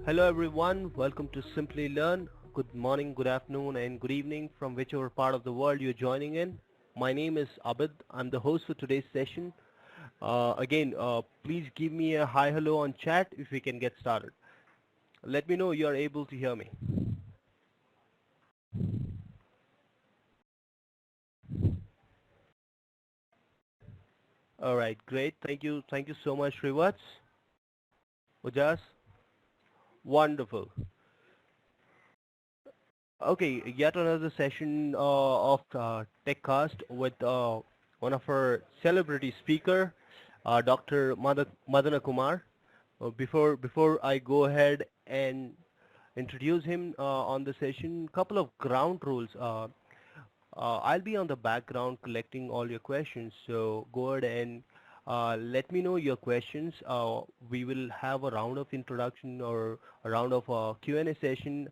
Hello everyone, welcome to Simplilearn. Good morning, good afternoon and good evening from whichever part of the world you're joining in. My name is Abid. I'm the host for today's session. Please give me a hi hello on chat if we can get started. Let me know you are able to hear me. Alright, great. Thank you. Thank you so much, Rivats. Ujas. Wonderful. Okay, yet another session of TechCast with one of our celebrity speaker, Dr. Madana Kumar. Before I go ahead and introduce him on the session, couple of ground rules. I'll be on the background collecting all your questions, so go ahead and let me know your questions. We will have a round of introduction or a round of Q&A session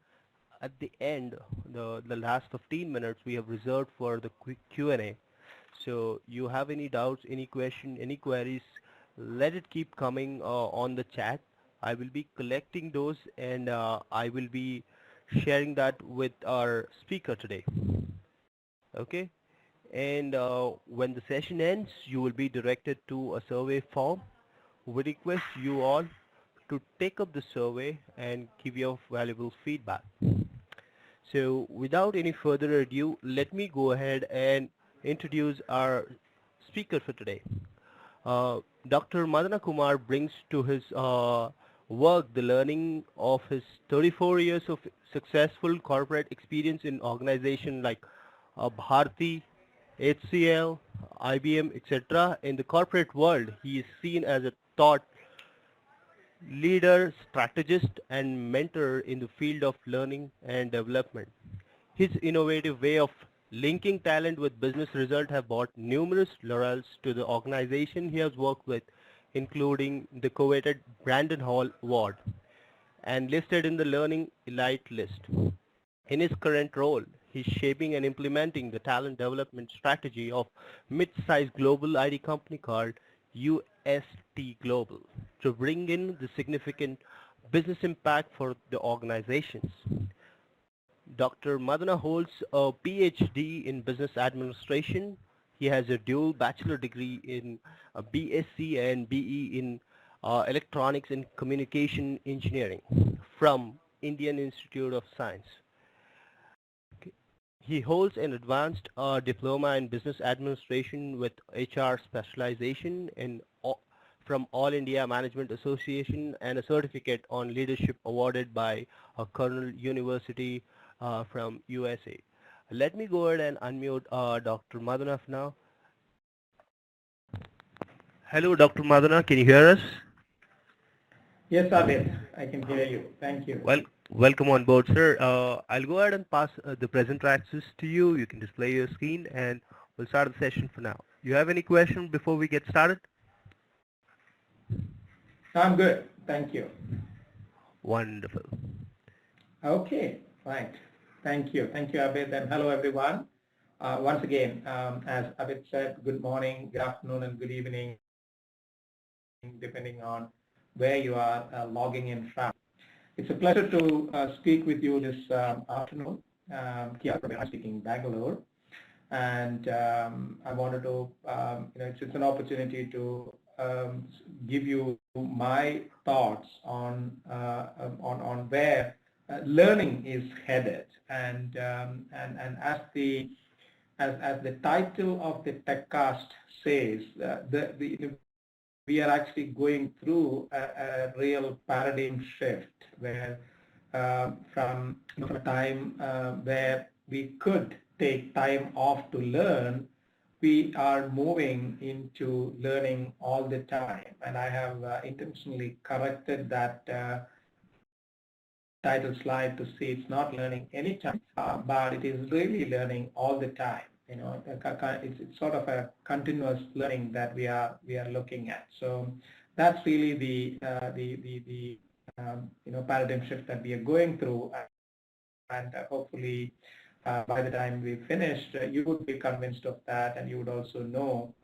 at the end. The last 15 minutes we have reserved for the quick Q&A. So you have any doubts, any question, any queries, let it keep coming on the chat. I will be collecting those and I will be sharing that with our speaker today. Okay, and when the session ends you will be directed to a survey form. We request you all to take up the survey and give your valuable feedback. So without any further ado, let me go ahead and introduce our speaker for today. Dr. Madana Kumar brings to his work the learning of his 34 years of successful corporate experience in organizations like Bharti, HCL, IBM, etc. In the corporate world, he is seen as a thought leader, strategist, and mentor in the field of learning and development. His innovative way of linking talent with business results have brought numerous laurels to the organization he has worked with, including the coveted Brandon Hall Award and listed in the Learning Elite list. In his current role, he's shaping and implementing the talent development strategy of mid-sized global IT company called UST Global to bring in the significant business impact for the organizations. Dr. Madana holds a PhD in business administration. He has a dual bachelor degree in BSc and BE in electronics and communication engineering from Indian Institute of Science. He holds an advanced diploma in business administration with HR specialization from All India Management Association and a certificate on leadership awarded by Cornell University from USA. Let me go ahead and unmute Dr. Madana now. Hello, Dr. Madana, can you hear us? Yes, Abid, I can hear you. Thank you. Well, welcome on board, sir. I'll go ahead and pass the presenter access to you. You can display your screen and we'll start the session for now. You have any question before we get started? I'm good. Thank you. Wonderful. Okay, right. Thank you. Thank you, Abid, and hello, everyone. Once again, as Abid said, good morning, good afternoon, and good evening, depending on where you are logging in from. It's a pleasure to speak with you this afternoon. Here, I'm speaking Bangalore, and I wanted to, it's an opportunity to give you my thoughts on where learning is headed, and as the title of the TechCast says, we are actually going through a real paradigm shift where from a time where we could take time off to learn, we are moving into learning all the time. And I have intentionally corrected that title slide to see it's not learning anytime, but it is really learning all the time. You know, it's sort of a continuous learning that we are looking at. So that's really the paradigm shift that we are going through, and hopefully by the time we finish, you would be convinced of that, and you would also know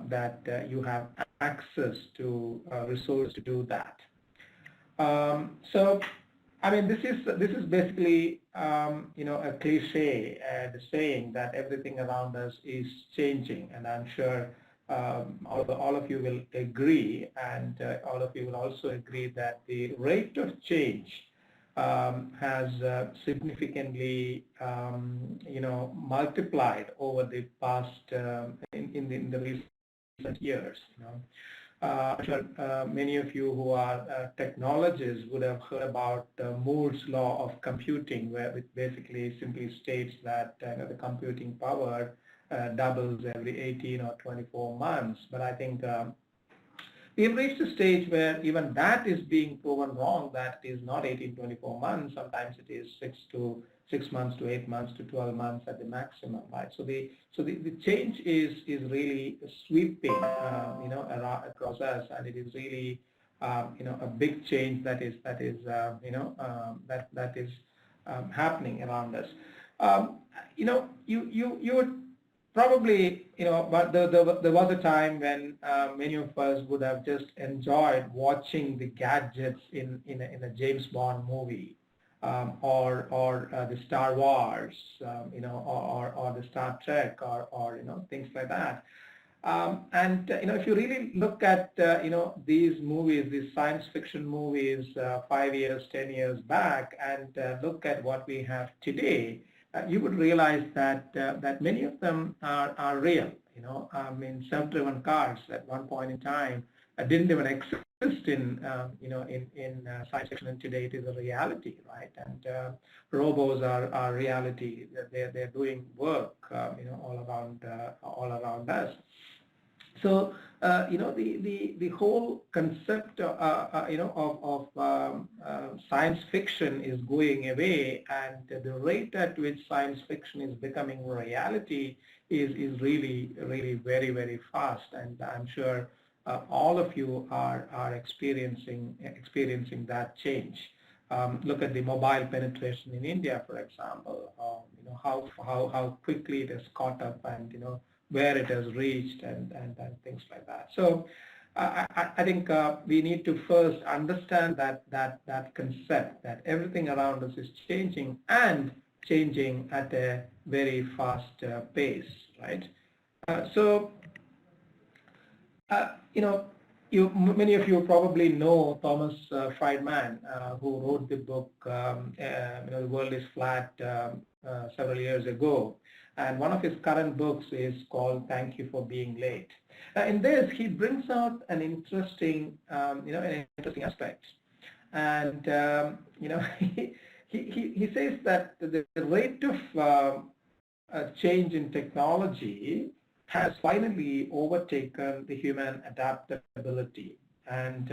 that you have access to resources to do that. So I mean, this is basically a cliche, the saying that everything around us is changing, and I'm sure all of you will agree, and all of you will also agree that the rate of change has significantly multiplied over the past in the recent years. I'm sure many of you who are technologists would have heard about Moore's law of computing, where it basically simply states that the computing power doubles every 18 or 24 months. But I think we've reached a stage where even that is being proven wrong, that is not 18, 24 months. Sometimes it is 6 months to 8 months to 12 months at the maximum, right? So the change is really sweeping, across us, and it is really, a big change that is happening around us. You would probably, but there was a time when many of us would have just enjoyed watching the gadgets in a James Bond movie, or the Star Wars, or the Star Trek, or things like that. If you really look at these movies, these science fiction movies, 5 years, 10 years back, and look at what we have today, you would realize that many of them are real. I mean, self-driven cars at one point in time didn't even exist in science fiction, and today it is a reality, right? And robots are reality. They're doing work, all around us. So the whole concept of science fiction is going away, and the rate at which science fiction is becoming reality is really very, very fast. And I'm sure all of you are experiencing that change. Look at the mobile penetration in India, for example. How quickly it has caught up, and where it has reached, and things like that. So I think we need to first understand that concept, that everything around us is changing, and changing at a very fast pace, right? So many of you probably know Thomas Friedman, who wrote the book The World is Flat several years ago. And one of his current books is called Thank You for Being Late. In this, he brings out an interesting aspect. And he says that the rate of change in technology has finally overtaken the human adaptability. And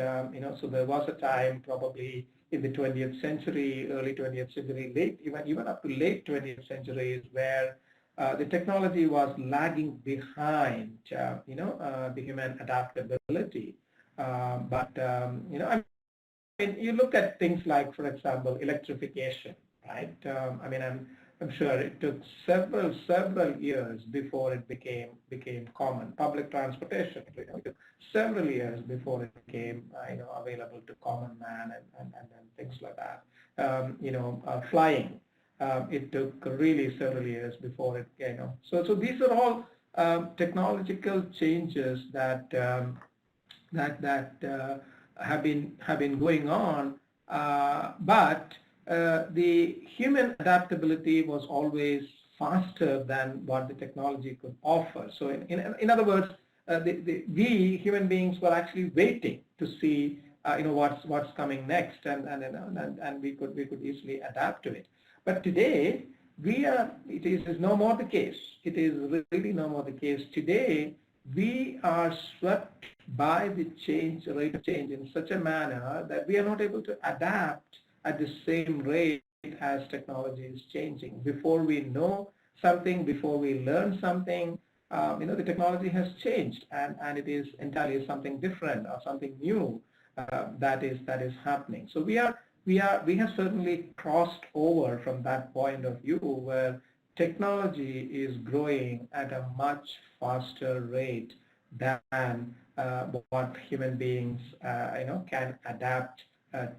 so there was a time, probably in the 20th century, early 20th century, even up to late 20th centuries, where the technology was lagging behind, the human adaptability. I mean, you look at things like, for example, electrification, right? I'm sure it took several years before it became common. Public transportation, it took several years before it became available to common man, and things like that. Flying, it took really several years before it So these are all technological changes that have been going on, but the human adaptability was always faster than what the technology could offer. So in other words, we human beings were actually waiting to see what's coming next, and we could easily adapt to it. But today it is no more the case. It is really no more the case. Today we are swept by the rate of change in such a manner that we are not able to adapt at the same rate as technology is changing. Before we know something, before we learn something, the technology has changed, and it is entirely something different or something new that is happening. So we have certainly crossed over from that point of view, where technology is growing at a much faster rate than what human beings can adapt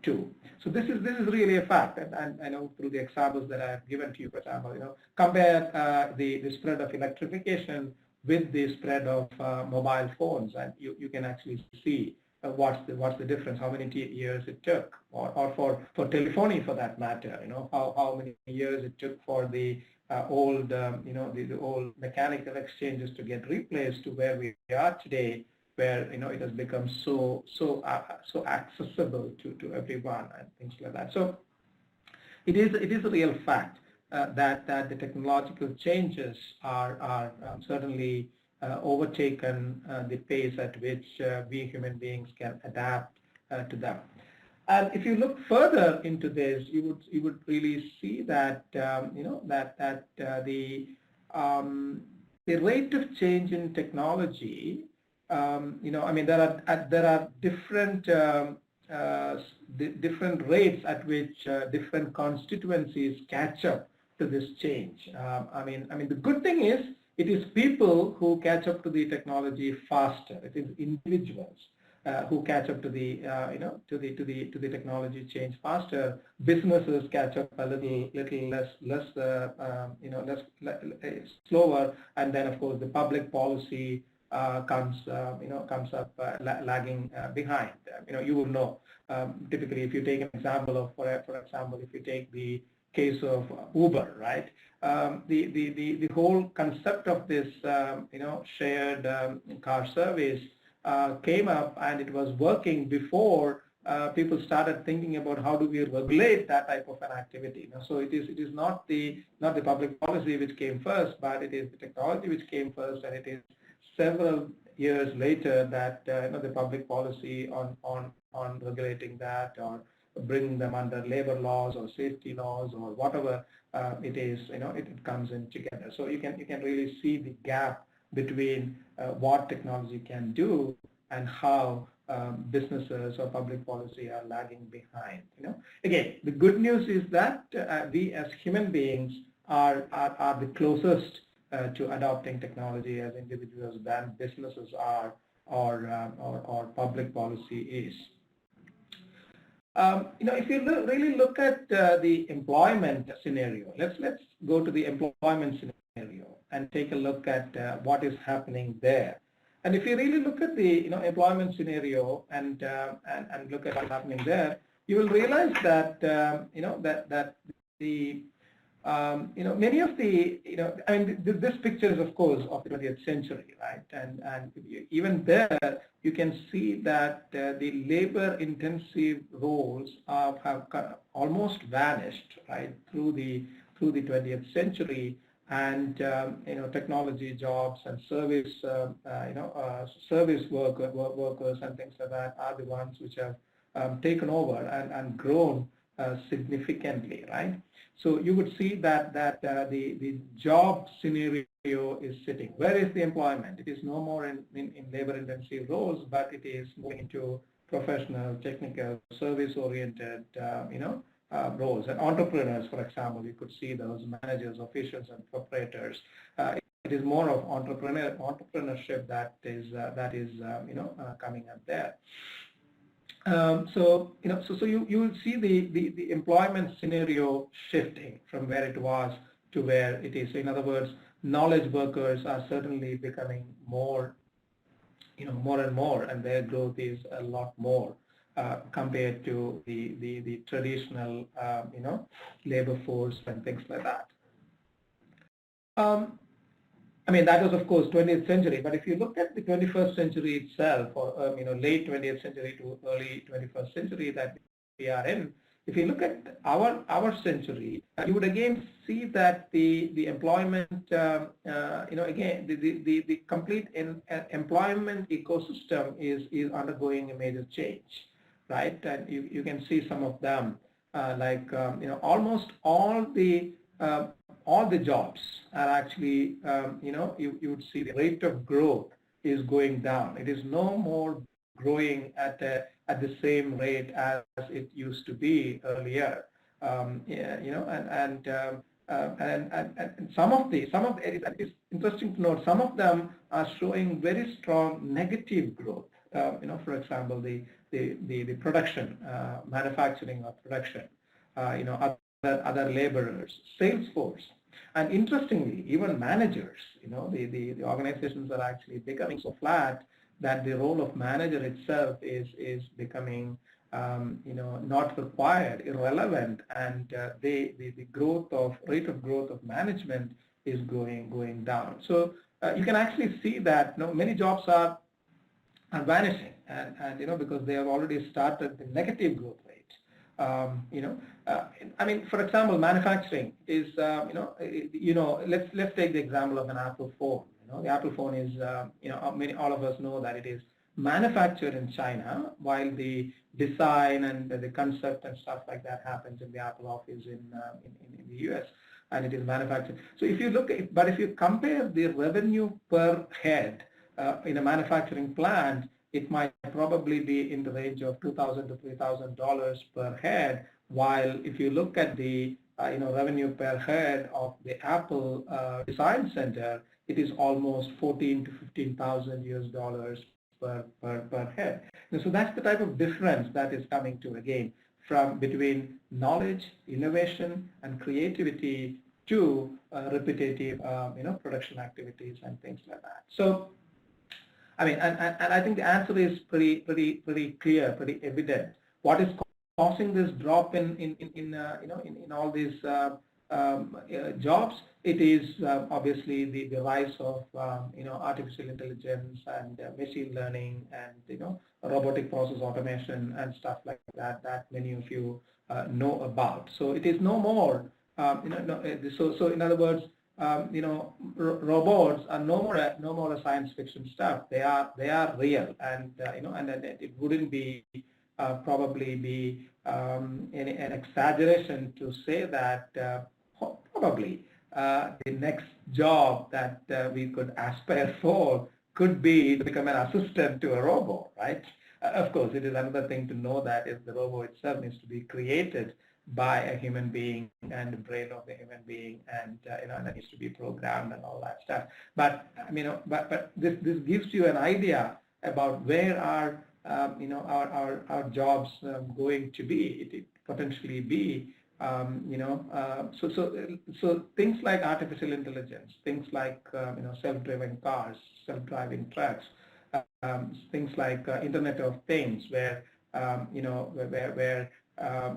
too. So this is really a fact, and I know through the examples that I have given to you, for example, compare the spread of electrification with the spread of mobile phones, and you can actually see what's the difference, how many years it took, or for telephony for that matter, how many years it took for the old the old mechanical exchanges to get replaced to where we are today, where it has become so accessible to everyone and things like that. So it is a real fact that the technological changes are certainly overtaken the pace at which we human beings can adapt to them. And if you look further into this, you would really see that the rate of change in technology, I mean, there are different different rates at which different constituencies catch up to this change. I mean, the good thing is it is people who catch up to the technology faster. It is individuals who catch up to the to the technology change faster. Businesses catch up a little less slower, and then of course the public policy comes up lagging behind. You will know. Typically, if you take an example of, for example, if you take the case of Uber, right? The whole concept of this shared car service came up, and it was working before people started thinking about how do we regulate that type of an activity. So it is not the public policy which came first, but it is the technology which came first, and it is several years later that the public policy on regulating that or bringing them under labor laws or safety laws or whatever it is, it comes in together. So you can really see the gap between what technology can do and how businesses or public policy are lagging behind. Again, the good news is that we as human beings are the closest to adopting technology as individuals than businesses are or public policy is. If you really look at the employment scenario, let's go to the employment scenario and take a look at what is happening there. And if you really look at the employment scenario and look at what's happening there, you will realize that that the many of the I mean this picture is of course of the 20th century, right? And even there you can see that the labor-intensive roles have almost vanished, right, through the 20th century, and technology jobs and service service workers and things like that are the ones which have taken over and grown significantly, right? So you would see that the job scenario is sitting. Where is the employment? It is no more in labor-intensive roles, but it is moving into professional, technical, service-oriented, roles. And entrepreneurs, for example, you could see those managers, officials, and proprietors. It is more of entrepreneurship that is coming up there. So you will see the employment scenario shifting from where it was to where it is. So in other words, knowledge workers are certainly becoming more and more, and their growth is a lot more compared to the traditional labor force and things like that. I mean, that was, of course, 20th century, but if you look at the 21st century itself, or late 20th century to early 21st century that we are in, if you look at our century, you would again see that the employment, again, the complete employment ecosystem is undergoing a major change, right? And you can see some of them, like almost all the jobs are actually, you would see the rate of growth is going down. It is no more growing at the same rate as it used to be earlier. And some of it's interesting to note, some of them are showing very strong negative growth. For example, the the production, manufacturing or production, other laborers, sales force. And interestingly, even managers, the organizations are actually becoming so flat that the role of manager itself is becoming not required, irrelevant, and the rate of growth of management is going down. So you can actually see that many jobs are vanishing, and because they have already started the negative growth rate. I mean, for example, manufacturing is, let's take the example of an Apple phone. The Apple phone is, all of us know that it is manufactured in China, while the design and the concept and stuff like that happens in the Apple office in the US, and it is manufactured. So if you look at, but if you compare the revenue per head in a manufacturing plant, it might probably be in the range of $2,000 to $3,000 per head, while if you look at the revenue per head of the Apple design center, it is almost 14 to 15,000 US dollars per head. And so that's the type of difference that is coming to, again, from between knowledge, innovation, and creativity to repetitive production activities and things like that. So I mean, and I think the answer is pretty clear, pretty evident. What is causing this drop in all these jobs? It is obviously the rise of artificial intelligence and machine learning and robotic process automation and stuff like that many of you know about. So it is no more. So in other words, robots are no more a science fiction stuff. They are real, and and it wouldn't be probably be an exaggeration to say that probably the next job that we could aspire for could be to become an assistant to a robot, right? Of course, it is another thing to know that if the robot itself needs to be created by a human being and the brain of the human being, and that needs to be programmed and all that stuff. But but this gives you an idea about where our jobs going to be. It potentially be so things like artificial intelligence, things like self-driving cars, self-driving trucks, things like Internet of Things, where where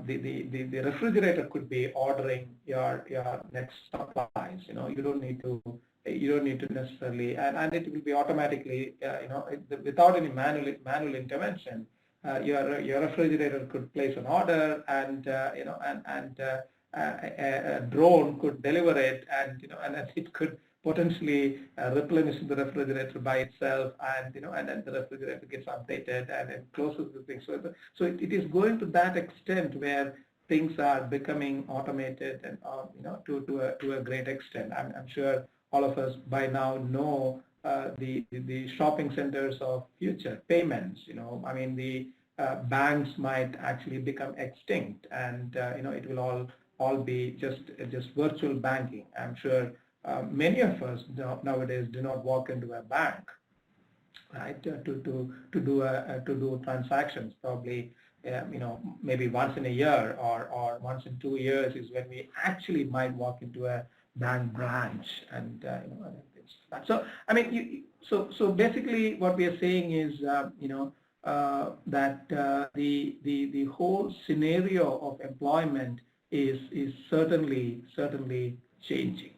the refrigerator could be ordering your next supplies. You don't need to necessarily, and it will be automatically, without any manual intervention. Your refrigerator could place an order, and a drone could deliver it, and and it could potentially replenish the refrigerator by itself, and and then the refrigerator gets updated and it closes the thing. So it is going to that extent where things are becoming automated, and to a great extent. I'm sure all of us by now know the shopping centers of future payments. I mean, the banks might actually become extinct, and it will all be just virtual banking. I'm sure many of us nowadays do not walk into a bank, right, to do transactions. Probably maybe once in a year or once in 2 years is when we actually might walk into a bank branch, and so I mean, so basically what we are saying is that the whole scenario of employment is certainly changing.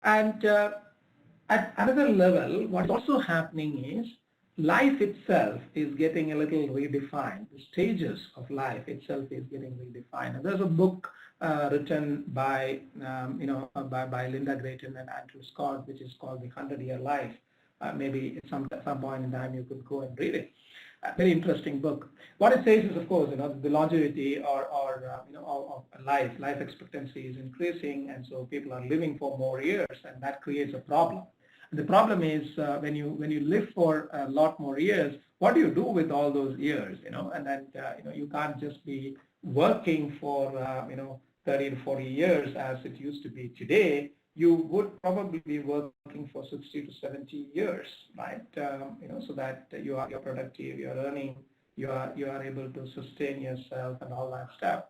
And at another level, what's also happening is life itself is getting a little redefined. The stages of life itself is getting redefined. And there's a book written by by Linda Grayton and Andrew Scott, which is called The 100-Year Life. Maybe at some point in time you could go and read it. Very interesting book. What it says is, of course, the longevity of life expectancy is increasing, and so people are living for more years, and that creates a problem. And the problem is when you live for a lot more years, what do you do with all those years? And then you can't just be working for 30 to 40 years as it used to be today. you would probably be working for 60 to 70 years, right? So that you're productive, you're earning, you are able to sustain yourself and all that stuff.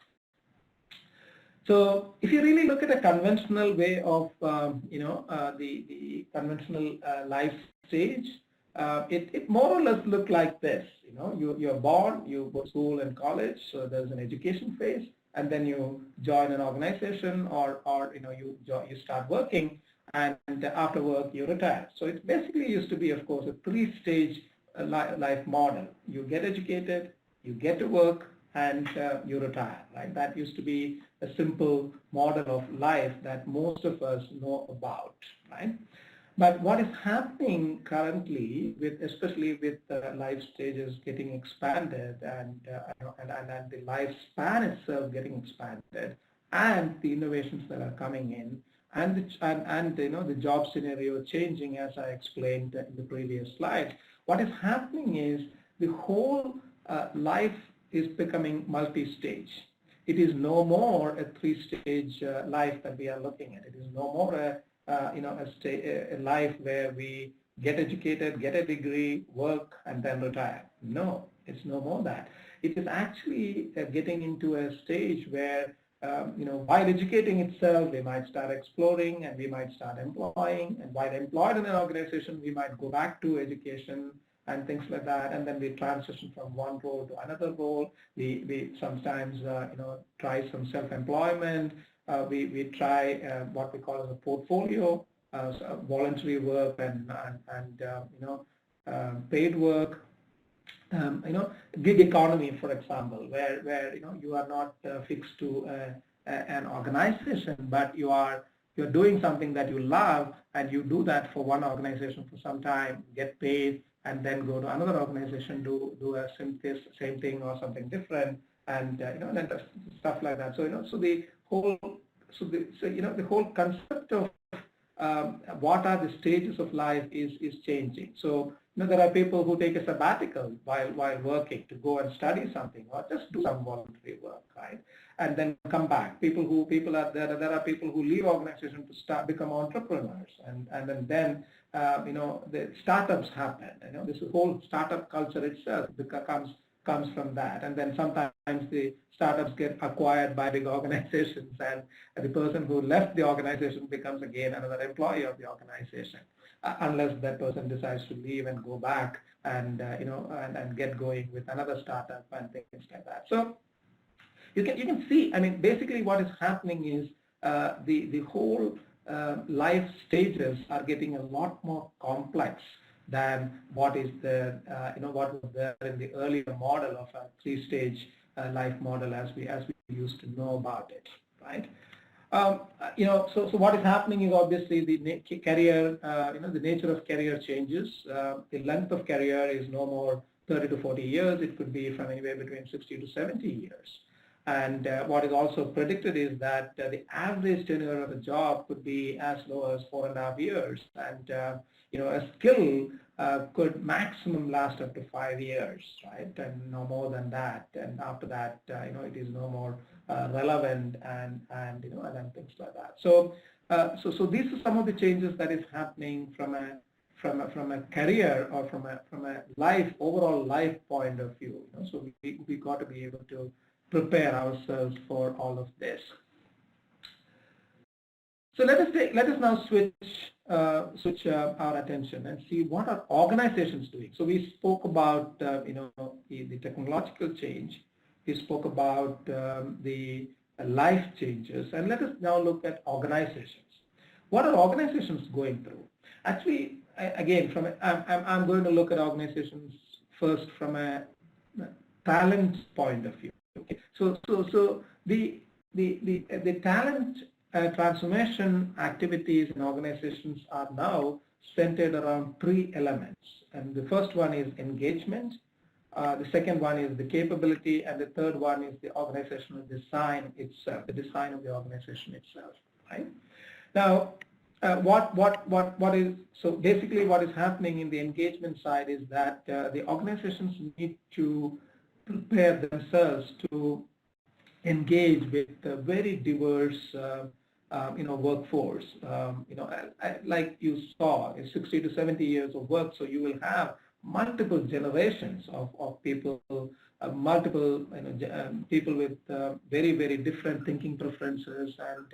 So if you really look at a conventional way of, the conventional life stage, it more or less look like this. You're born, you go to school and college, so there's an education phase, and then you join an organization, or you start working, and after work you retire. So it basically used to be, of course, a three-stage life model. You get educated, you get to work, and you retire, right? That used to be a simple model of life that most of us know about, right? But what is happening currently, especially with life stages getting expanded, and the lifespan itself getting expanded, and the innovations that are coming in, and the job scenario changing, as I explained in the previous slide, what is happening is the whole life is becoming multi-stage. It is no more a three-stage life that we are looking at. It is no more a life where we get educated, get a degree, work, and then retire. No, it's no more that. It is actually getting into a stage where, while educating itself, we might start exploring, and we might start employing, and while employed in an organization, we might go back to education and things like that, and then we transition from one role to another role. We sometimes try some self-employment. We try what we call as a portfolio, so voluntary work and paid work. Gig economy, for example, where you are not fixed to an organization, but you're doing something that you love, and you do that for one organization for some time, get paid, and then go to another organization, do a same thing or something different, and and stuff like that. So the whole concept of what are the stages of life is changing. So there are people who take a sabbatical while working to go and study something, or just do some voluntary work, right? And then come back. There are people who leave organizations to become entrepreneurs, and then the startups happen. This whole startup culture itself comes from that, and then sometimes the startups get acquired by big organizations, and the person who left the organization becomes again another employee of the organization, unless that person decides to leave and go back and and get going with another startup and things like that. So you can see, I mean, basically what is happening is the whole life stages are getting a lot more complex than what is what was there in the earlier model of a three-stage life model as we used to know about it, right? So what is happening is obviously the career, the nature of career changes. The length of career is no more 30 to 40 years. It could be from anywhere between 60 to 70 years. And what is also predicted is that the average tenure of a job could be as low as 4.5 years, and a skill could maximum last up to 5 years, right? And no more than that. And after that, it is no more relevant, and things like that. So these are some of the changes that is happening from a career, or from a overall life point of view. So we got to be able to prepare ourselves for all of this. So let us now switch our attention and see what are organizations doing. So we spoke about the technological change. We spoke about the life changes, and let us now look at organizations. What are organizations going through? Actually, again, I'm going to look at organizations first from a talent point of view. Okay. So the talent transformation activities in organizations are now centered around 3 elements, and the first one is engagement, the second one is the capability, and the third one is the organizational design itself, the design of the organization itself. Right now, so basically what is happening in the engagement side is that the organizations need to prepare themselves to engage with very diverse workforce. Like you saw, is 60 to 70 years of work, so you will have multiple generations of people, multiple people with very different thinking preferences and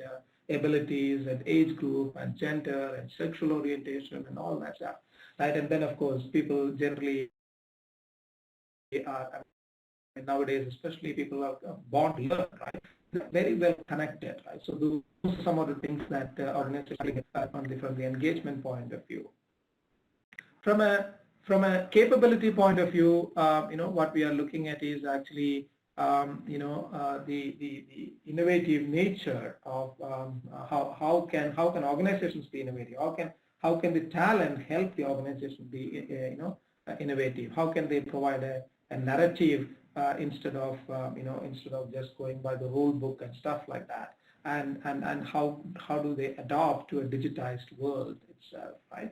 abilities and age group and gender and sexual orientation and all that stuff, right? And then of course people generally are, nowadays especially, people are born to learn, right? They're very well connected, right? So those are some of the things that organizations from the engagement point of view. From a capability point of view, what we are looking at is actually the innovative nature of how can organizations be innovative? How can the talent help the organization be innovative? How can they provide a narrative instead of just going by the rule book and stuff like that? And how do they adapt to a digitized world itself, right?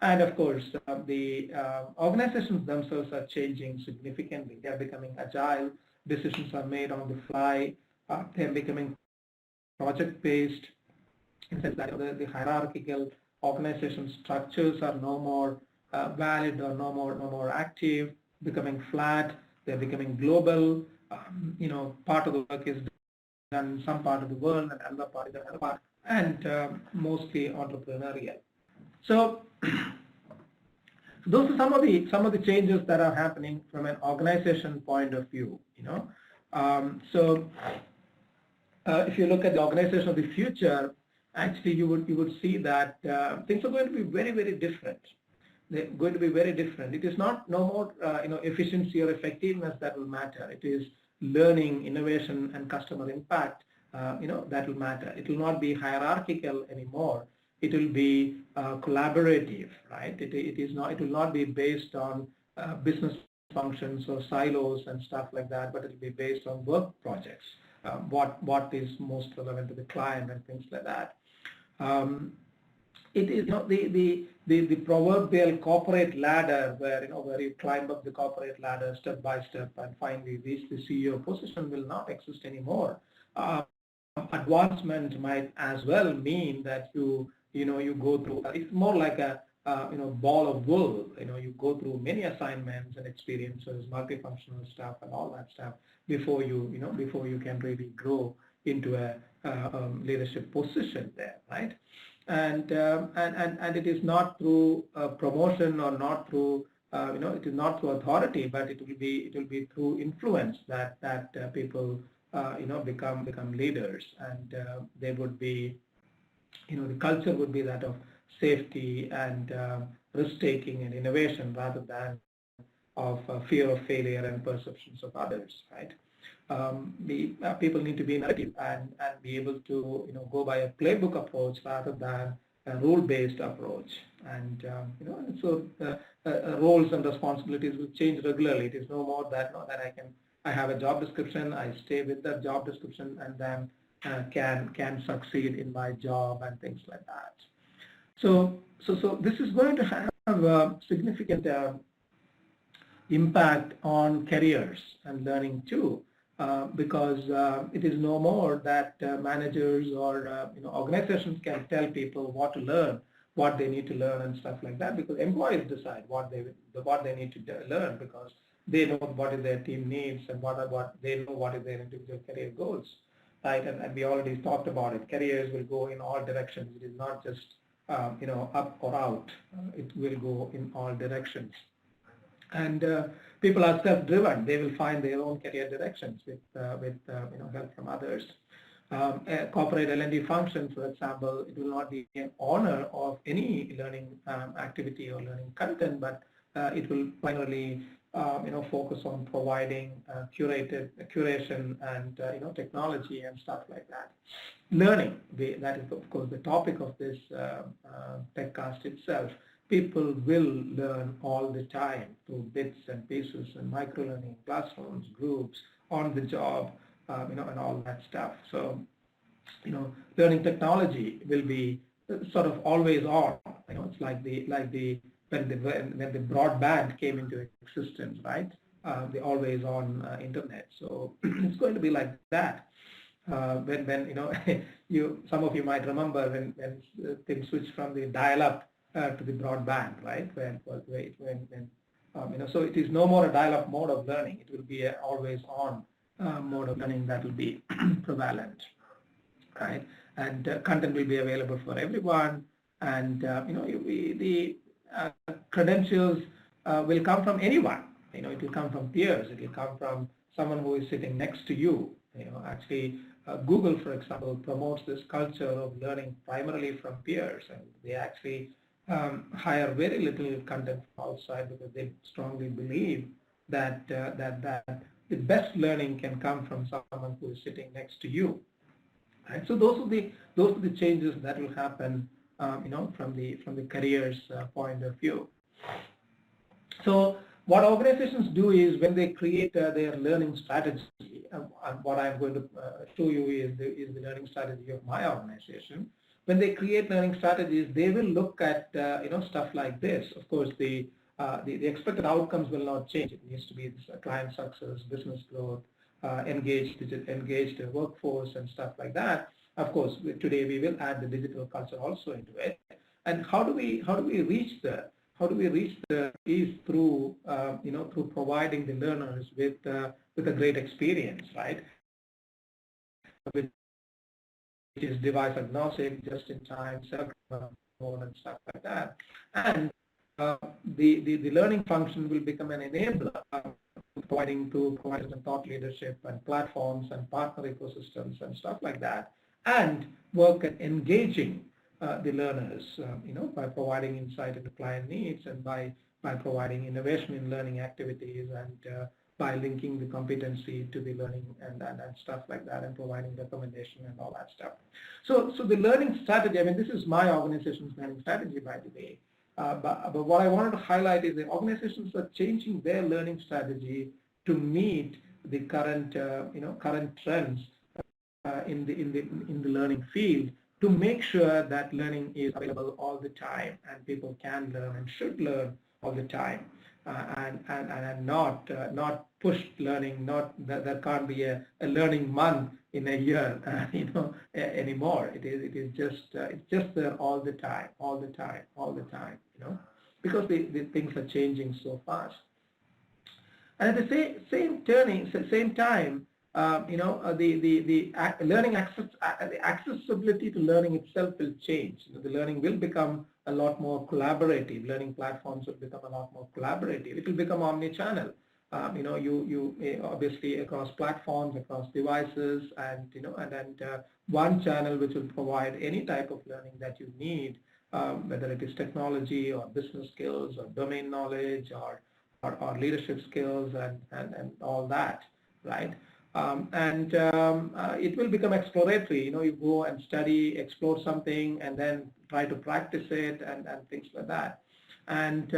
And of course, the organizations themselves are changing significantly. They are becoming agile. Decisions are made on the fly. They are becoming project-based. In fact, the hierarchical organization structures are no more valid or no more active. Becoming flat. They're becoming global. Part of the work is done in some part of the world, and another part is another part, and mostly entrepreneurial. So those are some of the changes that are happening from an organization point of view. If you look at the organization of the future, actually you would see that things are going to be very different. They're going to be very different. It is no more efficiency or effectiveness that will matter. It is learning, innovation, and customer impact that will matter. It will not be hierarchical anymore. It will be collaborative, right? It will not be based on business functions or silos and stuff like that, but it will be based on work projects. What is most relevant to the client and things like that. It is the proverbial corporate ladder where you climb up the corporate ladder step by step and finally reach the CEO position will not exist anymore. Advancement might as well mean that you go through. It's more like a ball of wool. You go through many assignments and experiences, multifunctional stuff, and all that stuff before you can really grow into a leadership position there, right? And it is not through promotion or not through it is not through authority, but it will be through influence that people become leaders, and they would be the culture would be that of safety and risk-taking and innovation rather than of fear of failure and perceptions of others, right? People need to be innovative and be able to go by a playbook approach rather than a rule-based approach, and so roles and responsibilities will change regularly. It is no more that I have a job description, I stay with that job description, and then can succeed in my job and things like that. So this is going to have a significant impact on careers and learning too, because it is no more that managers or organizations can tell people what to learn, what they need to learn and stuff like that, because employees decide what they need to learn, because they know what is their team needs and what they know what is their individual career goals, right? And we already talked about it. Careers will go in all directions. It is not just up or out. It will go in all directions. And people are self-driven. They will find their own career directions with help from others. Corporate L&D function, for example, it will not be an honor of any learning activity or learning content, but it will primarily focus on providing curation and technology and stuff like that. Learning, that is of course the topic of this TechCast itself. People will learn all the time through bits and pieces and micro-learning, classrooms, groups, on the job, and all that stuff. So, learning technology will be sort of always on. It's like when the broadband came into existence, right? The always on internet. So it's going to be like that. when some of you might remember when things switched from the dial-up to the broadband, right? So it is no more a dial-up mode of learning. It will be a always on mode of learning that will be prevalent, right? And content will be available for everyone, and the credentials will come from anyone. It will come from peers. It will come from someone who is sitting next to you. Actually, Google, for example, promotes this culture of learning primarily from peers, and they actually hire very little content from outside because they strongly believe that the best learning can come from someone who is sitting next to you. Right? So those are the changes that will happen, from the careers point of view. So what organizations do is when they create their learning strategy, what I'm going to show you is the learning strategy of my organization. When they create learning strategies, they will look at stuff like this. Of course, the expected outcomes will not change. It needs to be client success, business growth, engaged workforce, and stuff like that. Of course, today we will add the digital culture also into it. And how do we reach there? How do we reach there is through through providing the learners with a great experience, right? Which is device agnostic, just in time, mode, and stuff like that. And the learning function will become an enabler, providing providers and thought leadership and platforms and partner ecosystems and stuff like that, and work at engaging the learners, by providing insight into client needs, and by providing innovation in learning activities, and by linking the competency to the learning and stuff like that, and providing recommendation and all that stuff. So the learning strategy, I mean, this is my organization's learning strategy, by the way. But what I wanted to highlight is the organizations are changing their learning strategy to meet the current current trends in the learning field, to make sure that learning is available all the time and people can learn and should learn all the time, and not pushed learning. Not that there can't be a learning month in a year, anymore. It is just it's just there all the time, because the things are changing so fast. And at the same time, the learning the accessibility to learning itself will change. The learning will become a lot more collaborative. Learning platforms will become a lot more collaborative. It will become omni-channel. You obviously across platforms, across devices, and one channel which will provide any type of learning that you need, whether it is technology or business skills or domain knowledge or leadership skills and all that, right? It will become exploratory. You go and study, explore something, and then try to practice it, and things like that. And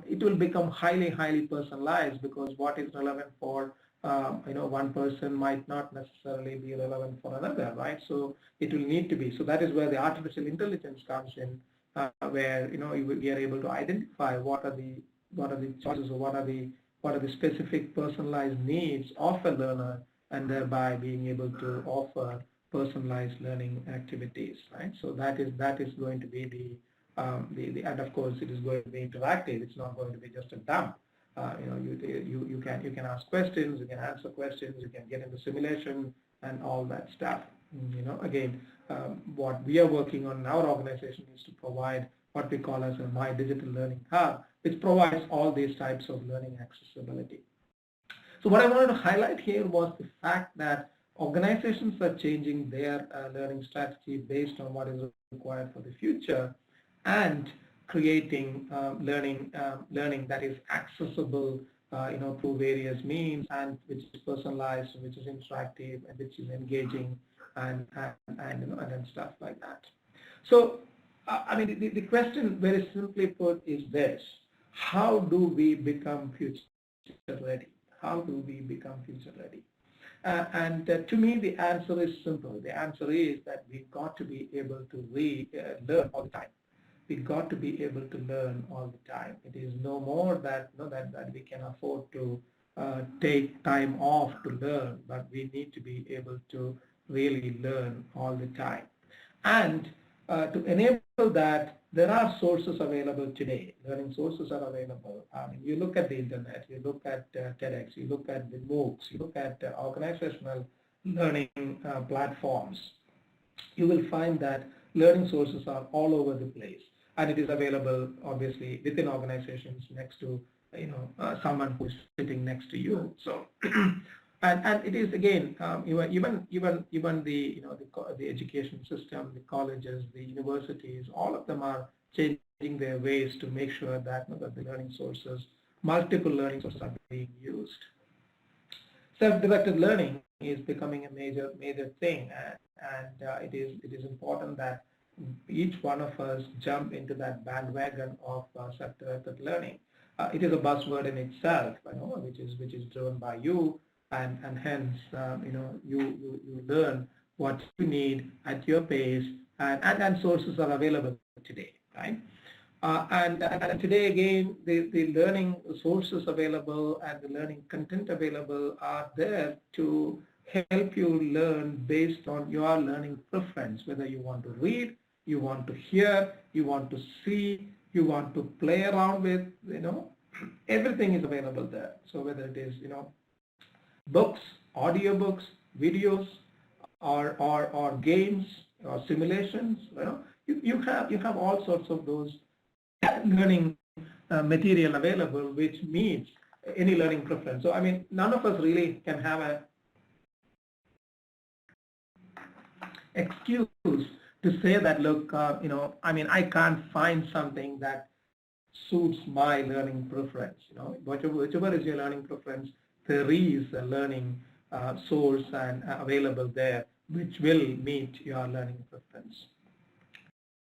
it will become highly personalized, because what is relevant for one person might not necessarily be relevant for another, right? So it will need to be. So that is where the artificial intelligence comes in, where we are able to identify what are the choices, or what are the specific personalized needs of a learner, and thereby being able to offer personalized learning activities, right? So that is going to be the and of course it is going to be interactive. It's not going to be just a dump. You can ask questions, you can answer questions, you can get into simulation and all that stuff. Again, what we are working on in our organization is to provide what we call as a My Digital Learning Hub, which provides all these types of learning accessibility. So what I wanted to highlight here was the fact that organizations are changing their learning strategy based on what is required for the future, and creating learning that is accessible, through various means, and which is personalized, which is interactive, and which is engaging, and stuff like that. So, I mean, the question, very simply put, is this: how do we become future ready? How do we become future ready? To me, the answer is simple. The answer is that we've got to be able to learn all the time. We've got to be able to learn all the time. It is no more that that we can afford to take time off to learn, but we need to be able to really learn all the time. And to enable that, there are sources available today. Learning sources are available. You look at the internet, you look at TEDx, you look at the MOOCs, you look at organizational learning platforms. You will find that learning sources are all over the place, and it is available obviously within organizations next to someone who is sitting next to you. So and it is again even the the education system, the colleges, the universities, all of them are changing their ways to make sure that, that the learning sources, multiple learning sources are being used. Self-directed learning is becoming a major thing, and it is important that each one of us jump into that bandwagon of self-directed learning. It is a buzzword in itself, which is driven by you, and hence you learn what you need at your pace, and sources are available today, right? And today again, the learning sources available and the learning content available are there to help you learn based on your learning preference, whether you want to read, you want to hear, you want to see, you want to play around with, everything is available there. So whether it is, books, audiobooks, videos, or games or simulations, you have all sorts of those learning material available which meets any learning preference. So I mean, none of us really can have a excuse to say that, look, I mean, I can't find something that suits my learning preference. Whichever is your learning preference, there is a learning source and available there which will meet your learning preference.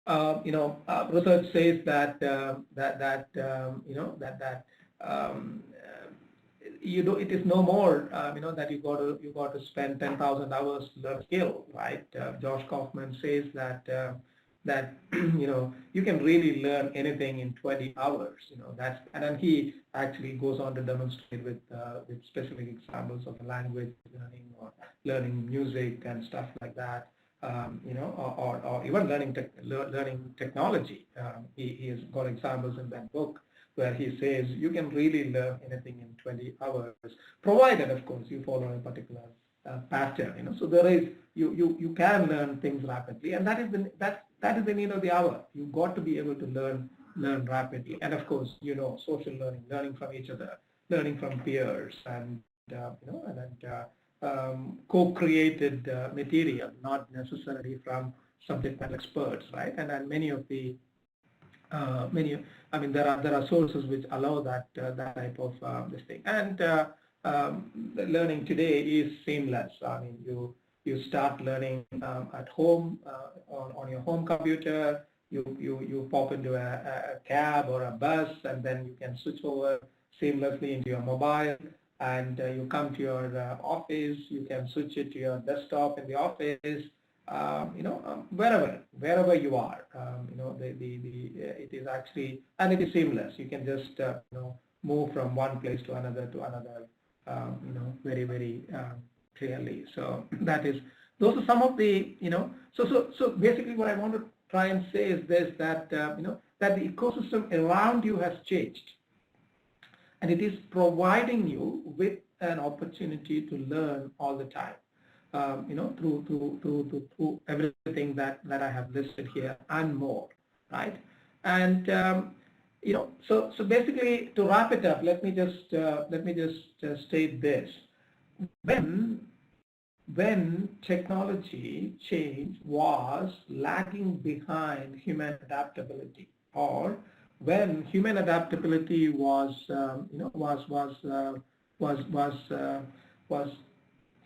Research says that it is no more that you got to spend 10,000 hours to learn a skill, right? Josh Kaufman says that you can really learn anything in 20 hours. And then he actually goes on to demonstrate with specific examples of language learning or learning music and stuff like that. Or even learning technology. He has got examples in that book where he says you can really learn anything in 20 hours, provided, of course, you follow a particular pattern. So there is you can learn things rapidly, and that is the need of the hour. You've got to be able to learn rapidly, and of course, social learning from each other, learning from peers, and co-created material, not necessarily from subject matter experts, right? And many of the there are sources which allow that type of this thing. And learning today is seamless. I mean, you start learning at home on your home computer. You pop into a cab or a bus, and then you can switch over seamlessly into your mobile. And you come to your office, you can switch it to your desktop in the office, wherever you are. It is actually, and it is seamless. You can just move from one place to another very clearly. So those are some of the So basically, what I want to try and say is this: that that the ecosystem around you has changed. And it is providing you with an opportunity to learn all the time, through everything that I have listed here and more, right? And so basically, to wrap it up, let me just state this: when technology change was lagging behind human adaptability, or when human adaptability was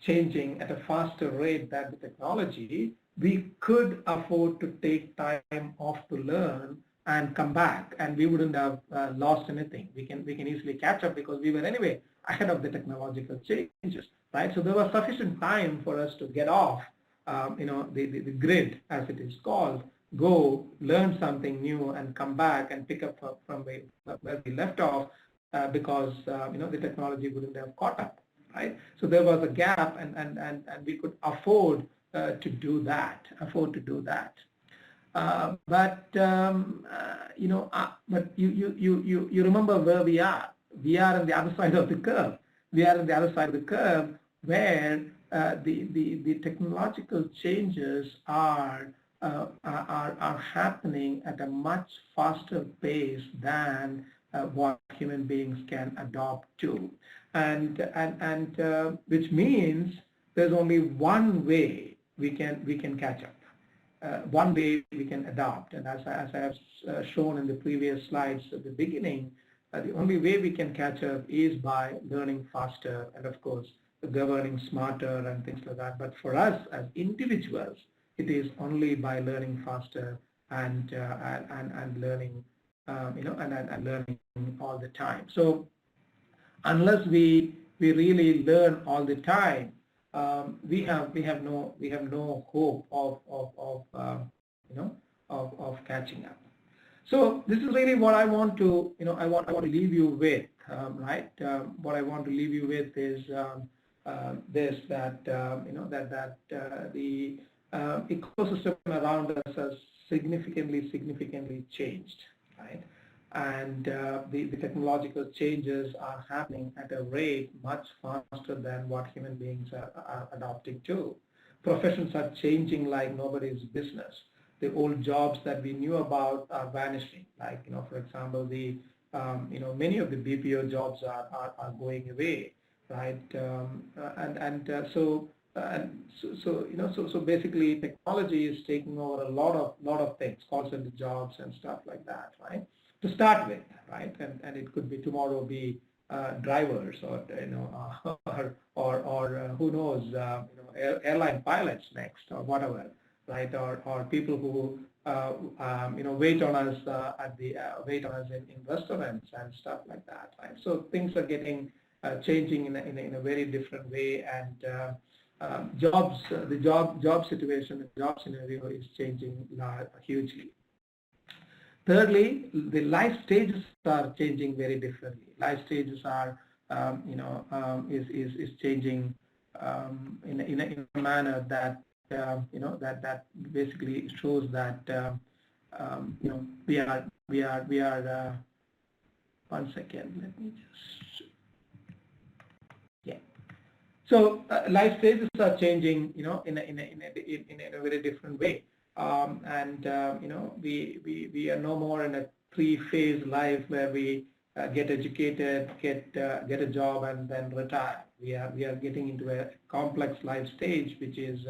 changing at a faster rate than the technology, we could afford to take time off to learn and come back, and we wouldn't have lost anything. We can easily catch up because we were anyway ahead of the technological changes, right? So there was sufficient time for us to get off, the grid, as it is called, go learn something new and come back and pick up from where we left off, because the technology wouldn't have caught up, right? So there was a gap, and we could afford to do that, afford to do that. But you remember where we are. We are on the other side of the curve. We are on the other side of the curve where the technological changes are happening at a much faster pace than what human beings can adopt to, and which means there's only one way we can catch up. One way we can adopt, and as I have shown in the previous slides at the beginning, the only way we can catch up is by learning faster and, of course, governing smarter and things like that. But for us as individuals, it is only by learning faster and learning, and learning all the time. So unless we really learn all the time, we have no hope of catching up. So this is really what I want to I want to leave you with, right? What I want to leave you with is this, that the ecosystem around us has significantly changed, right? And the technological changes are happening at a rate much faster than what human beings are adopting to. Professions are changing like nobody's business. The old jobs that we knew about are vanishing. Like, for example, the many of the BPO jobs are going away, right? So basically, technology is taking over a lot of things, call center jobs and stuff like that, right? To start with, right? And it could be tomorrow be drivers, or or who knows, airline pilots next, or whatever, right? Or people who wait on us wait on us in restaurants and stuff like that, right? So things are getting changing in a very different way, and the job situation, the job scenario is changing hugely. Thirdly, the life stages are changing very differently. Life stages are, is changing in a manner that that basically shows that we are. One second, let me just. Yeah. So life stages are changing, in a very different way. We are no more in a three-phase life where we get educated, get a job, and then retire. We are getting into a complex life stage, which is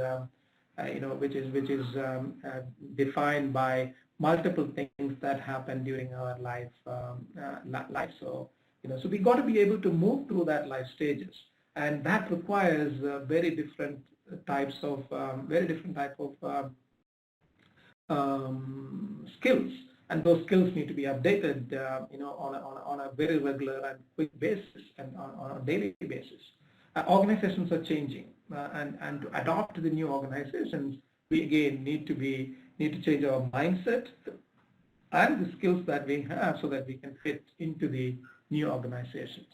defined by multiple things that happen during our life. So so we got to be able to move through that life stages, and that requires very different types of skills, and those skills need to be updated, on a very regular and quick basis, and on a daily basis. Organizations are changing, and to adopt to the new organizations, we again need to change our mindset and the skills that we have so that we can fit into the new organizations.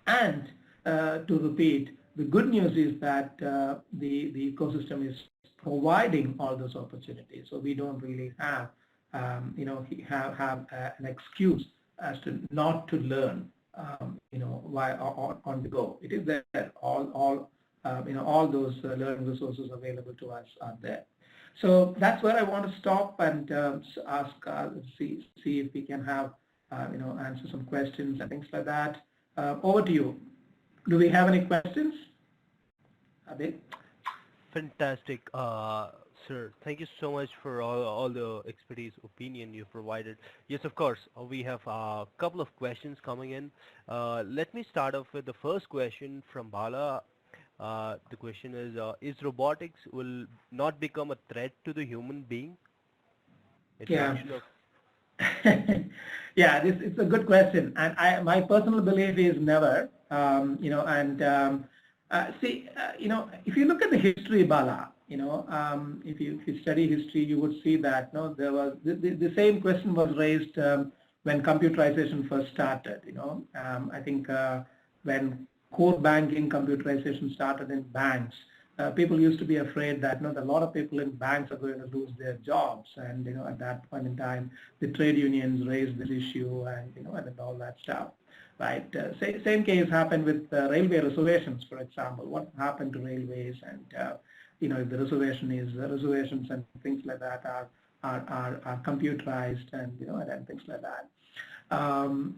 And to repeat, the good news is that the ecosystem is providing all those opportunities, so we don't really have have an excuse as to not to learn, while on the go. It is there. All those learning resources available to us are there. So that's where I want to stop and ask, see if we can have, answer some questions and things like that. Over to you. Do we have any questions? Abid? Fantastic, sir. Thank you so much for all the expertise, opinion you provided. Yes, of course, we have a couple of questions coming in. Let me start off with the first question from Bala. The question is robotics will not become a threat to the human being? Yeah. Yeah, it's a good question, and my personal belief is never. If you look at the history, Bala, if you study history, you would see that there was the same question was raised when computerization first started. I think when core banking computerization started in banks, people used to be afraid that a lot of people in banks are going to lose their jobs, and at that point in time, the trade unions raised this issue, and and all that stuff, right? Same case happened with railway reservations, for example. What happened to railways, and if the reservations and things like that are computerized, and and things like that. When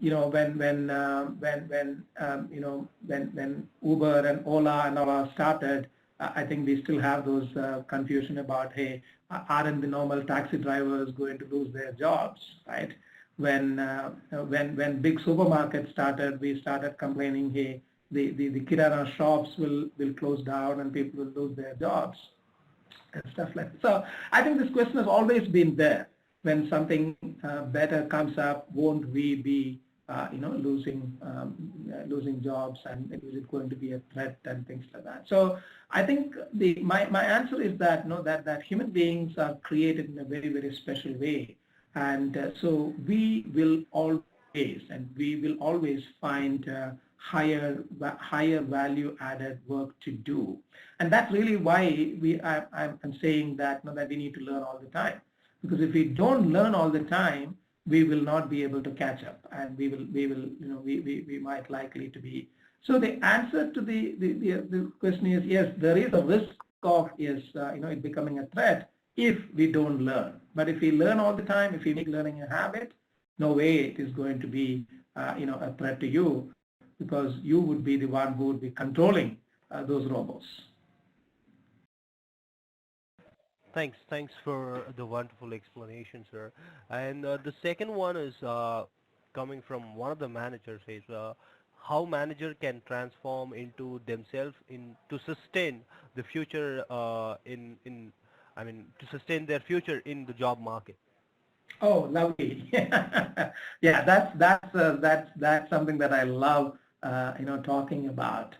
Uber and Ola and all started, I think we still have those confusion about, hey, aren't the normal taxi drivers going to lose their jobs, right? When big supermarkets started, we started complaining, hey, the kirana shops will close down and people will lose their jobs and stuff like that. So I think this question has always been there. When something better comes up, won't we be losing jobs, and is it going to be a threat and things like that? So I think my answer is that that human beings are created in a very, very special way, and so we will always find higher value added work to do, and that's really why I'm saying that that we need to learn all the time, because if we don't learn all the time, we will not be able to catch up, and we might likely to be. So the answer to the question is yes, there is a risk of it becoming a threat if we don't learn. But if we learn all the time, if we make learning a habit, no way it is going to be a threat to you, because you would be the one who would be controlling those robots. Thanks for the wonderful explanation, sir. And the second one is coming from one of the managers, says how manager can transform into themselves to sustain the future to sustain their future in the job market. Oh, lovely. Yeah, that's something that I love, talking about.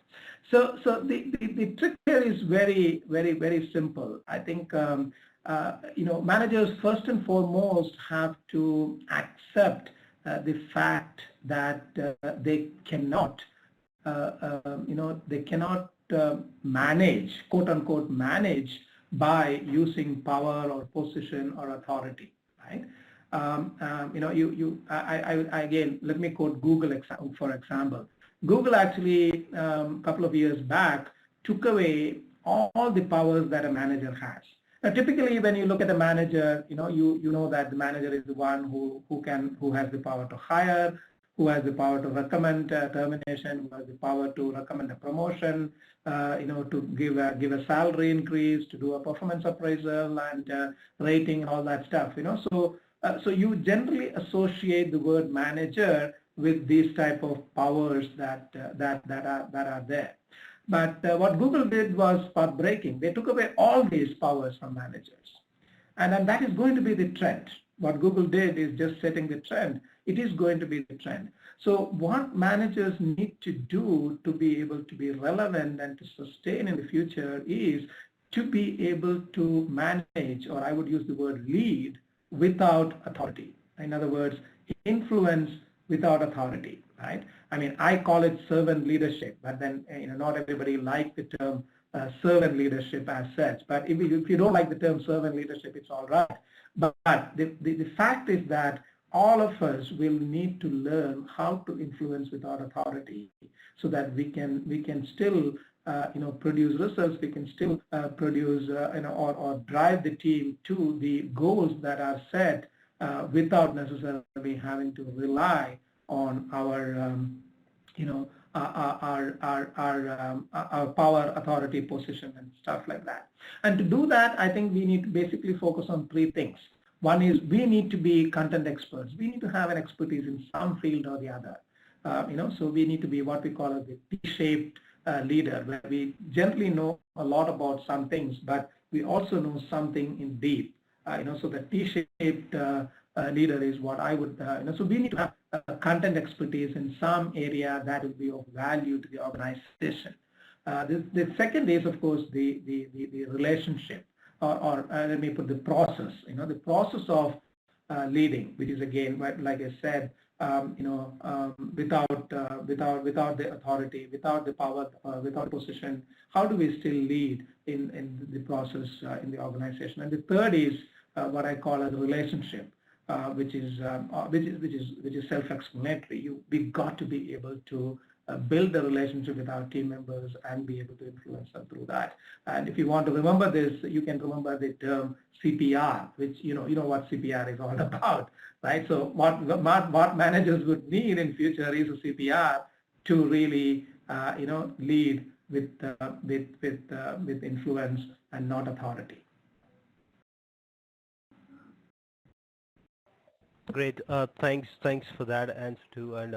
So the trick here is very, very, very simple. I think managers first and foremost have to accept the fact that they cannot manage, quote unquote, manage by using power or position or authority, right? Again, let me quote Google for example. Google actually, a couple of years back, took away all the powers that a manager has. Now, typically, when you look at a manager, you know that the manager is the one who has the power to hire, who has the power to recommend termination, who has the power to recommend a promotion, to give a salary increase, to do a performance appraisal and rating, all that stuff. So you generally associate the word manager with these type of powers that are there. But what Google did was path-breaking. They took away all these powers from managers, and that is going to be the trend. What Google did is just setting the trend. It is going to be the trend. So what managers need to do to be able to be relevant and to sustain in the future is to be able to manage, or I would use the word lead, without authority. In other words, influence without authority, right? I mean, I call it servant leadership, but then not everybody likes the term servant leadership as such. But if you don't like the term servant leadership, it's all right. But the fact is that all of us will need to learn how to influence without authority, so that we can still produce results. We can still produce or drive the team to the goals that are set without necessarily having to rely on our power, authority, position, and stuff like that. And to do that, I think we need to basically focus on three things. One is we need to be content experts. We need to have an expertise in some field or the other. So we need to be what we call a T-shaped leader, where we generally know a lot about some things, but we also know something in deep. So the T-shaped leader is what I would. So we need to have content expertise in some area that will be of value to the organization. The second is, of course, the relationship, or let me put the process. The process of leading, which is again, like I said, without the authority, without the power, without position? How do we still lead in the process in the organization? And the third is what I call as a relationship, which is self-explanatory. We've got to be able to build a relationship with our team members and be able to influence them through that. And if you want to remember this, you can remember the term CPR, which you know what CPR is all about, right? So what managers would need in future is a CPR to really lead with influence and not authority. Great. Thanks for that answer too. And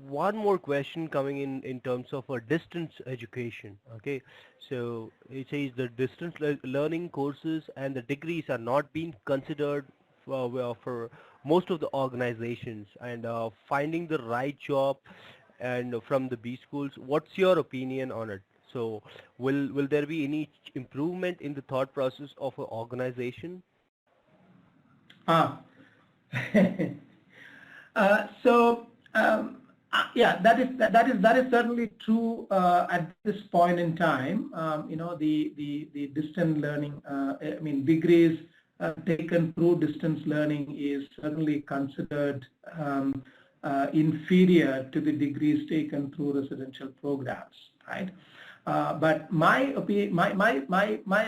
one more question coming in terms of distance education. Okay, so it says the distance learning courses and the degrees are not being considered for most of the organizations, and finding the right job and from the B schools. What's your opinion on it? So will there be any improvement in the thought process of an organization? Ah, so yeah, that is certainly true at this point in time. The distance learning, degrees taken through distance learning is certainly considered inferior to the degrees taken through residential programs, right? But my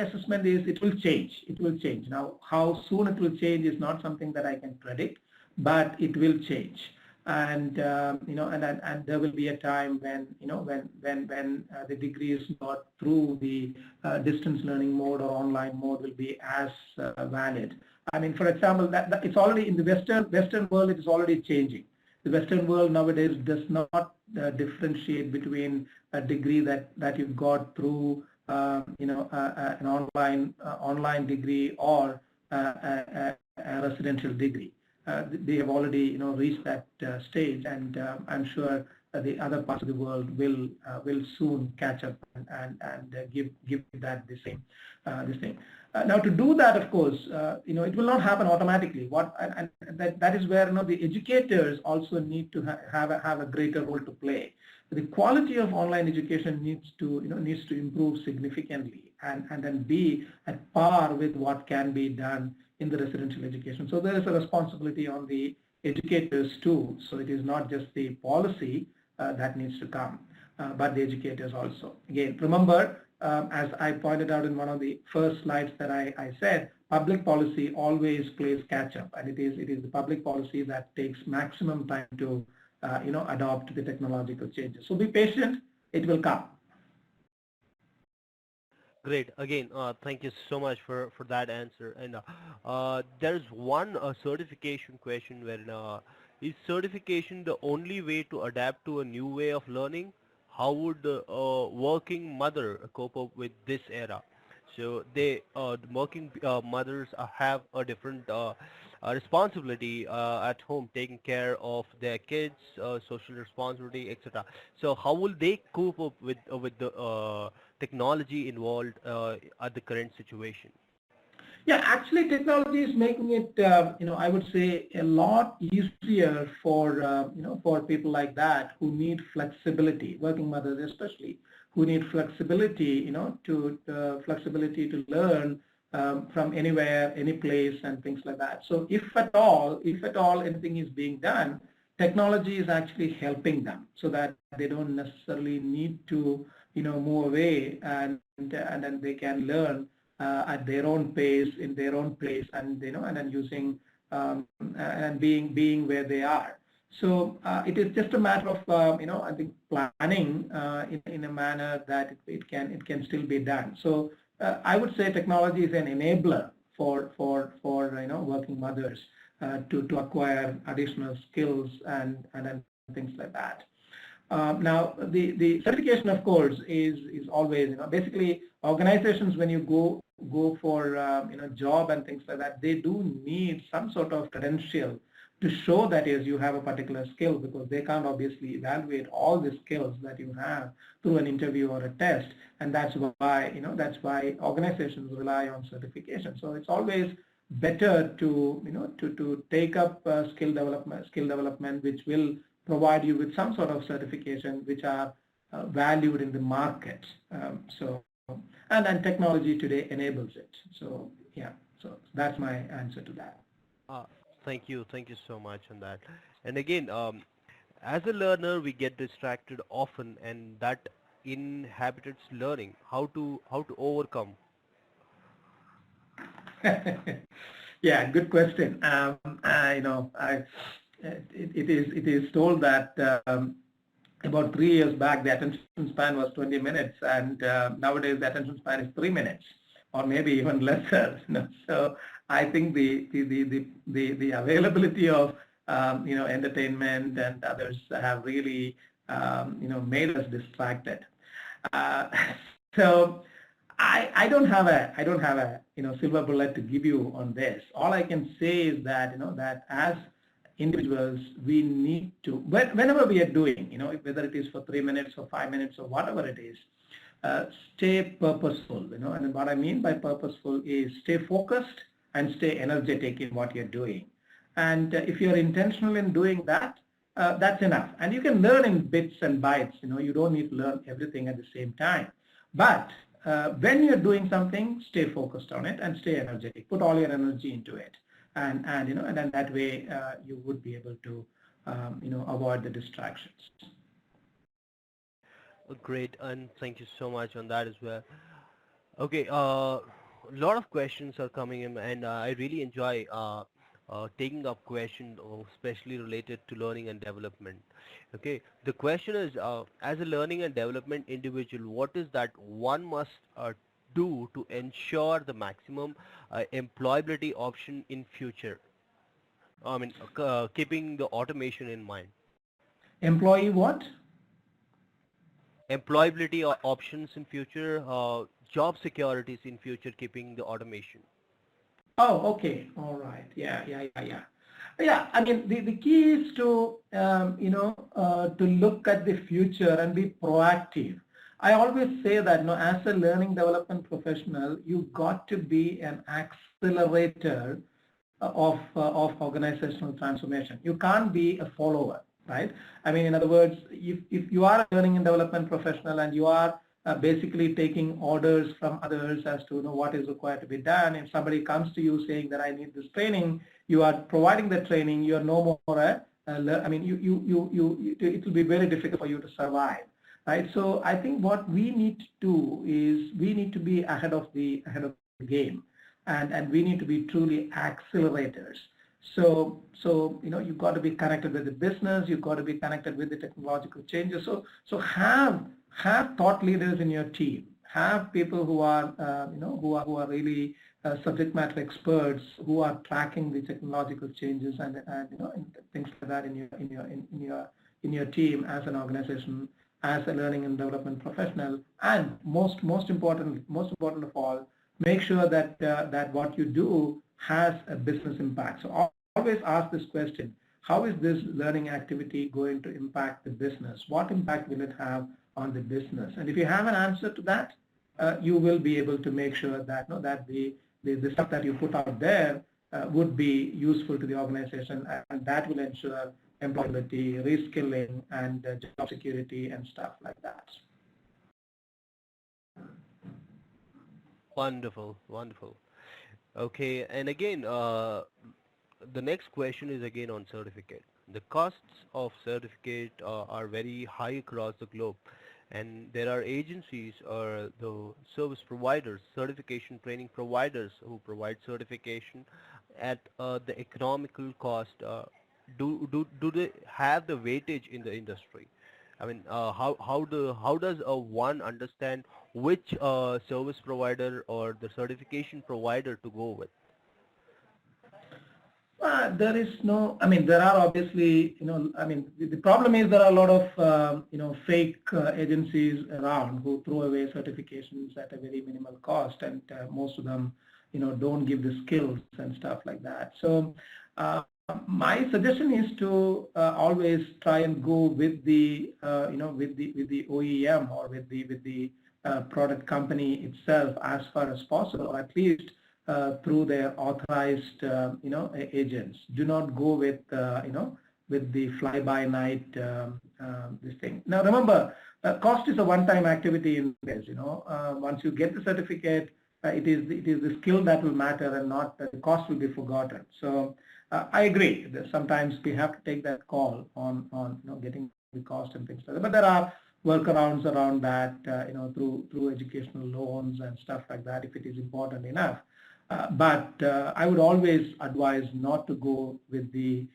assessment is it will change. It will change. Now, how soon it will change is not something that I can predict, but it will change. And and there will be a time when the degrees got through the distance learning mode or online mode will be as valid. I mean, for example, that it's already in the Western world. It is already changing. The Western world nowadays does not differentiate between a degree that you got through an online degree or a residential degree. They have already reached that stage, and I'm sure the other parts of the world will soon catch up and give that the same this thing. Now, to do that, of course, it will not happen automatically. That is where the educators also need to have a greater role to play. The quality of online education needs to improve significantly and then be at par with what can be done in the residential education. So there is a responsibility on the educators too. So it is not just the policy that needs to come, but the educators also. Again, remember, as I pointed out in one of the first slides that I said, public policy always plays catch up, and it is the public policy that takes maximum time to adopt the technological changes. So be patient, it will come. Great. Again, thank you so much for that answer. And there's one certification question where is certification the only way to adapt to a new way of learning? How would the working mother cope up with this era? So the working mothers have a different responsibility at home, taking care of their kids, social responsibility, etc. So how will they cope up with the technology involved at the current situation? Yeah, actually, technology is making it, I would say, a lot easier for people like that who need flexibility, working mothers especially, who need flexibility, flexibility to learn from anywhere, any place, and things like that. So, if at all anything is being done, technology is actually helping them, so that they don't necessarily need to, move away, and then they can learn at their own pace, in their own place, and and then using and being where they are. So it is just a matter of I think planning in a manner that it can still be done. So I would say technology is an enabler for working mothers to acquire additional skills and things like that. Now, the certification, of course, is always, basically organizations, when you go for job and things like that, they do need some sort of credential to show that is you have a particular skill, because they can't obviously evaluate all the skills that you have through an interview or a test, and that's why organizations rely on certification. So it's always better to to take up skill development which will provide you with some sort of certification which are valued in the market. And technology today enables it. So yeah, so that's my answer to that. Uh, thank you so much on that. And again, as a learner, we get distracted often, and that inhibits learning. How to overcome? Yeah, good question. It is told that about 3 years back, the attention span was 20 minutes, and nowadays the attention span is 3 minutes, or maybe even lesser. So I think the availability of entertainment and others have really made us distracted. Uh, so I don't have a silver bullet to give you on this. All I can say is that that as individuals we need to, whenever we are doing, whether it is for 3 minutes or 5 minutes or whatever it is, stay purposeful. And what I mean by purposeful is stay focused and stay energetic in what you're doing. And if you're intentional in doing that, that's enough. And you can learn in bits and bytes. You don't need to learn everything at the same time. But when you're doing something, stay focused on it and stay energetic. Put all your energy into it, and then that way you would be able to avoid the distractions. Great, and thank you so much on that as well. Okay, a lot of questions are coming in, and I really enjoy taking up questions, especially related to learning and development. Okay, the question is, as a learning and development individual, what is that one must do to ensure the maximum employability option in future? I mean, keeping the automation in mind. Employee what? Employability options in future, job securities in future, keeping the automation. Oh, okay. All right. Yeah, yeah, yeah, yeah. Yeah, I mean, the key is to, to look at the future and be proactive. I always say that, as a learning development professional, you got to be an accelerator of organizational transformation. You can't be a follower, right? I mean, in other words, if you are a learning and development professional and you are basically taking orders from others as to what is required to be done. If somebody comes to you saying that I need this training, you are providing the training. You are no more I mean, it will be very difficult for you to survive, right? So I think what we need to do is we need to be ahead of the game, and we need to be truly accelerators. So you've got to be connected with the business. You've got to be connected with the technological changes. So have thought leaders in your team. Have people who are who are really subject matter experts who are tracking the technological changes and things like that in your team as an organization, as a learning and development professional. And most important of all, make sure that that what you do has a business impact. So always ask this question: how is this learning activity going to impact the business? What impact will it have on the business? And if you have an answer to that, you will be able to make sure that that the stuff that you put out there would be useful to the organization, and that will ensure employability, reskilling, and job security and stuff like that. Wonderful, wonderful. Okay, and again, the next question is again on certificate. The costs of certificate are very high across the globe, and there are agencies or the service providers, certification training providers who provide certification at the economical cost. Do they have the weightage in the industry? I mean, how does one understand which service provider or the certification provider to go with? There is no, I mean, there are obviously, I mean, the problem is there are a lot of, fake agencies around who throw away certifications at a very minimal cost, and most of them, don't give the skills and stuff like that. So my suggestion is to always try and go with the, with the OEM or with the product company itself as far as possible, or at least through their authorized agents. Do not go with with the fly-by-night this thing. Now remember, cost is a one-time activity in this. Once you get the certificate, it is the skill that will matter and not the cost will be forgotten. So I agree that sometimes we have to take that call on getting the cost and things like that. But there are workarounds around that, through educational loans and stuff like that if it is important enough. But I would always advise not to go with the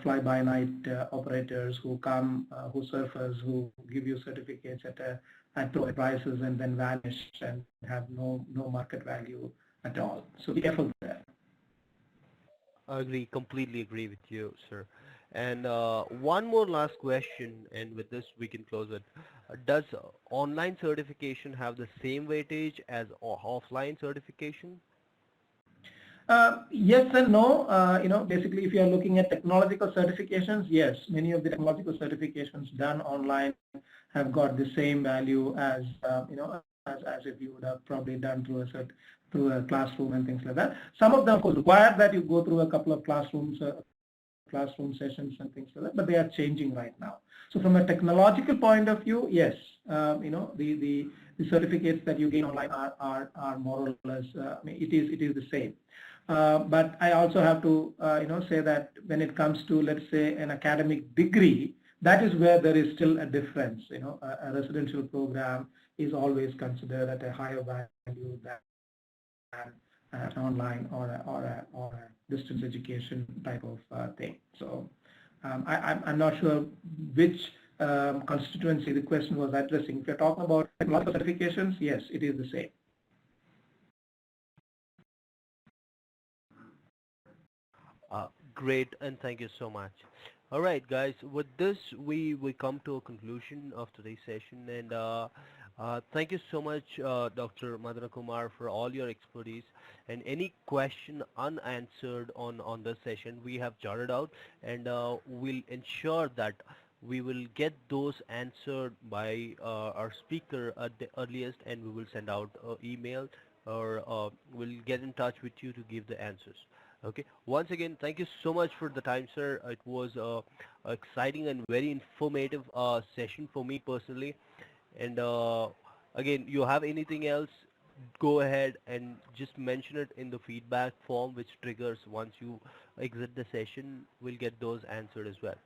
fly-by-night operators who come, who surfers, who give you certificates at low prices and then vanish and have no market value at all. So be careful there. Completely agree with you, sir. And one more last question, and with this we can close it. Does online certification have the same weightage as offline certification? Yes and no. Basically, if you are looking at technological certifications, yes, many of the technological certifications done online have got the same value as as if you would have probably done through a classroom and things like that. Some of them, of course, require that you go through a couple of classroom sessions and things like that, but they are changing right now. So from a technological point of view, yes, the certificates that you gain online are more or less, it is the same. But I also have to say that when it comes to, let's say, an academic degree, that is where there is still a difference. A residential program is always considered at a higher value than an online or a distance education type of thing. So I'm not sure which constituency the question was addressing. If you're talking about technological certifications, yes, it is the same. Great, and thank you so much. All right, guys, with this, we come to a conclusion of today's session, and thank you so much, Dr. Madana Kumar, for all your expertise. And any question unanswered on this session, we have jotted out, and we'll ensure that we will get those answered by our speaker at the earliest, and we will send out an email or we'll get in touch with you to give the answers. Okay. Once again, thank you so much for the time, sir. It was exciting and very informative session for me personally. And again, you have anything else, go ahead and just mention it in the feedback form, which triggers once you exit the session. We'll get those answered as well.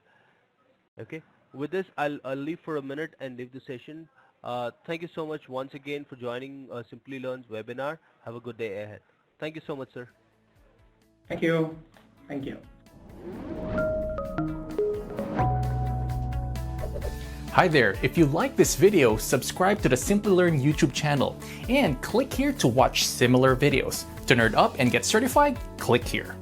Okay. With this, I'll leave for a minute and leave the session. Thank you so much once again for joining Simplilearn's webinar. Have a good day ahead. Thank you so much, sir. Thank you. Thank you. Hi there, if you like this video, subscribe to the Simplilearn YouTube channel and click here to watch similar videos. To nerd up and get certified, click here.